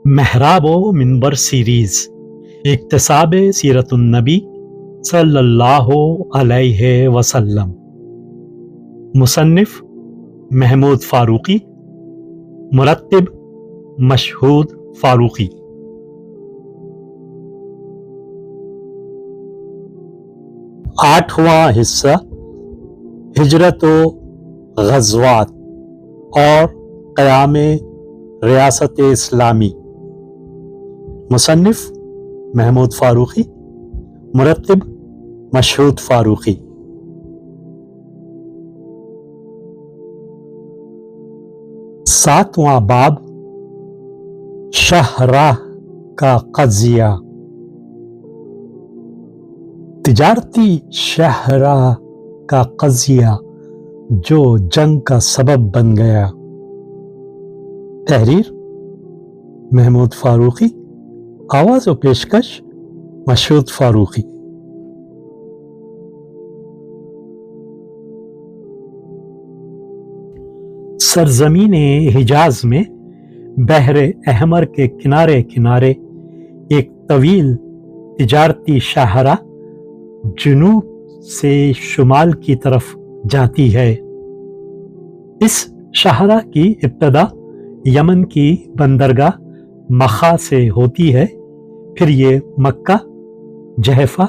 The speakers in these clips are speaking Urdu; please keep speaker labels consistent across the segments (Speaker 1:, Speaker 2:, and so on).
Speaker 1: محراب و منبر سیریز اکتساب سیرت النبی صلی اللہ علیہ وسلم، مصنف محمود فاروقی، مرتب مشہود فاروقی۔ آٹھواں حصہ ہجرت و غزوات اور قیام ریاست اسلامی، مصنف محمود فاروقی، مرتب مشہود فاروقی۔ ساتواں باب شاہراہ کا قضیہ۔ تجارتی شاہراہ کا قضیہ جو جنگ کا سبب بن گیا۔ تحریر محمود فاروقی، آواز و پیشکش مشہود فاروقی۔ سرزمین حجاز میں بحر احمر کے کنارے کنارے ایک طویل تجارتی شاہراہ جنوب سے شمال کی طرف جاتی ہے۔ اس شاہراہ کی ابتدا یمن کی بندرگاہ مخا سے ہوتی ہے، پھر یہ مکہ، جحفہ،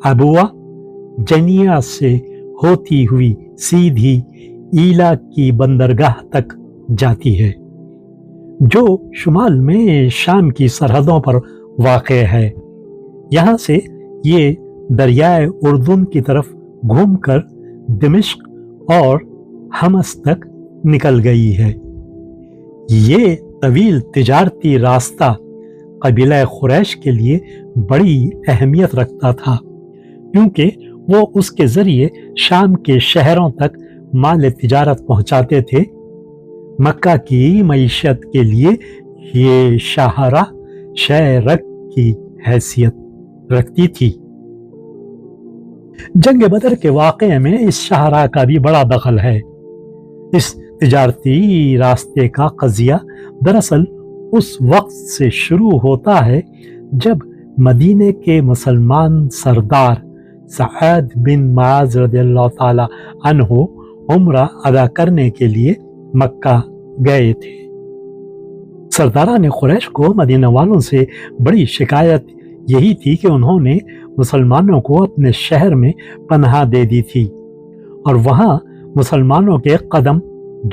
Speaker 1: ابوا، جنیہ سے ہوتی ہوئی سیدھی ایلا کی بندرگاہ تک جاتی ہے، جو شمال میں شام کی سرحدوں پر واقع ہے۔ یہاں سے یہ دریائے اردن کی طرف گھوم کر دمشق اور حمص تک نکل گئی ہے۔ یہ طویل تجارتی راستہ قبیلہ قریش کے لیے بڑی اہمیت رکھتا تھا، کیونکہ وہ اس کے ذریعے شام کے شہروں تک مال تجارت پہنچاتے تھے۔ مکہ کی معیشت کے لیے یہ شاہراہ شہرک کی حیثیت رکھتی تھی۔ جنگ بدر کے واقعے میں اس شاہراہ کا بھی بڑا دخل ہے۔ اس تجارتی راستے کا قضیہ دراصل اس وقت سے شروع ہوتا ہے جب مدینے کے مسلمان سردار سعد بن معاذ رضی اللہ تعالی عنہ عمرہ ادا کرنے کے لیے مکہ گئے تھے۔ سرداران قریش کو مدینہ والوں سے بڑی شکایت یہی تھی کہ انہوں نے مسلمانوں کو اپنے شہر میں پناہ دے دی تھی اور وہاں مسلمانوں کے قدم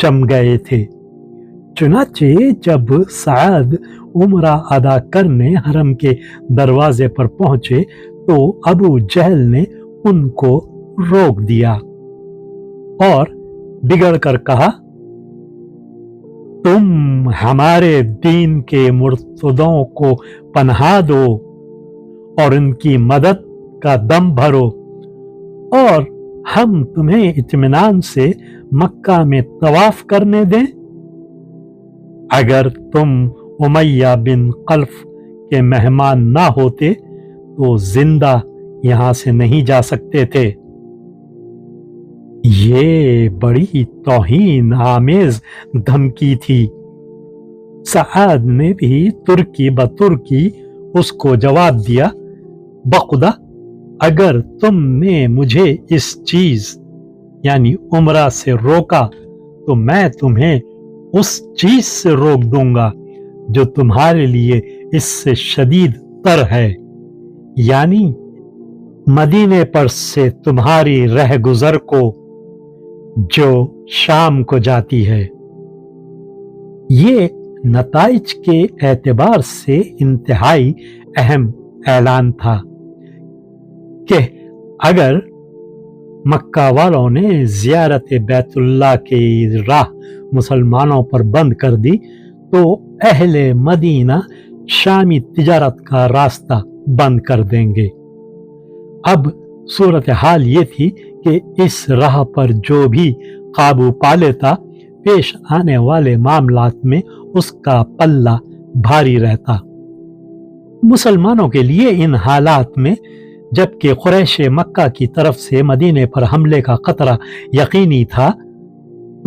Speaker 1: جم گئے تھے۔ چنانچہ جب سعد عمرہ ادا کرنے حرم کے دروازے پر پہنچے تو ابو جہل نے ان کو روک دیا اور بگڑ کر کہا، تم ہمارے دین کے مرتدوں کو پناہ دو اور ان کی مدد کا دم بھرو، اور ہم تمہیں اطمینان سے مکہ میں طواف کرنے دیں۔ اگر تم امیہ بن خلف کے مہمان نہ ہوتے تو زندہ یہاں سے نہیں جا سکتے تھے۔ یہ بڑی توہین آمیز دھمکی تھی۔ سعد نے بھی ترکی بترکی اس کو جواب دیا، بخدا اگر تم نے مجھے اس چیز یعنی عمرہ سے روکا تو میں تمہیں اس چیز سے روک دوں گا جو تمہارے لیے اس سے شدید تر ہے، یعنی مدینے پر سے تمہاری رہ گزر کو جو شام کو جاتی ہے۔ یہ نتائج کے اعتبار سے انتہائی اہم اعلان تھا کہ اگر مکہ والوں نے زیارت بیت اللہ کی راہ مسلمانوں پر بند کر دی تو اہل مدینہ شامی تجارت کا راستہ بند کر دیں گے۔ اب صورتحال یہ تھی کہ اس راہ پر جو بھی قابو پا لیتا، پیش آنے والے معاملات میں اس کا پلہ بھاری رہتا۔ مسلمانوں کے لیے ان حالات میں جبکہ قریش مکہ کی طرف سے مدینے پر حملے کا خطرہ یقینی تھا،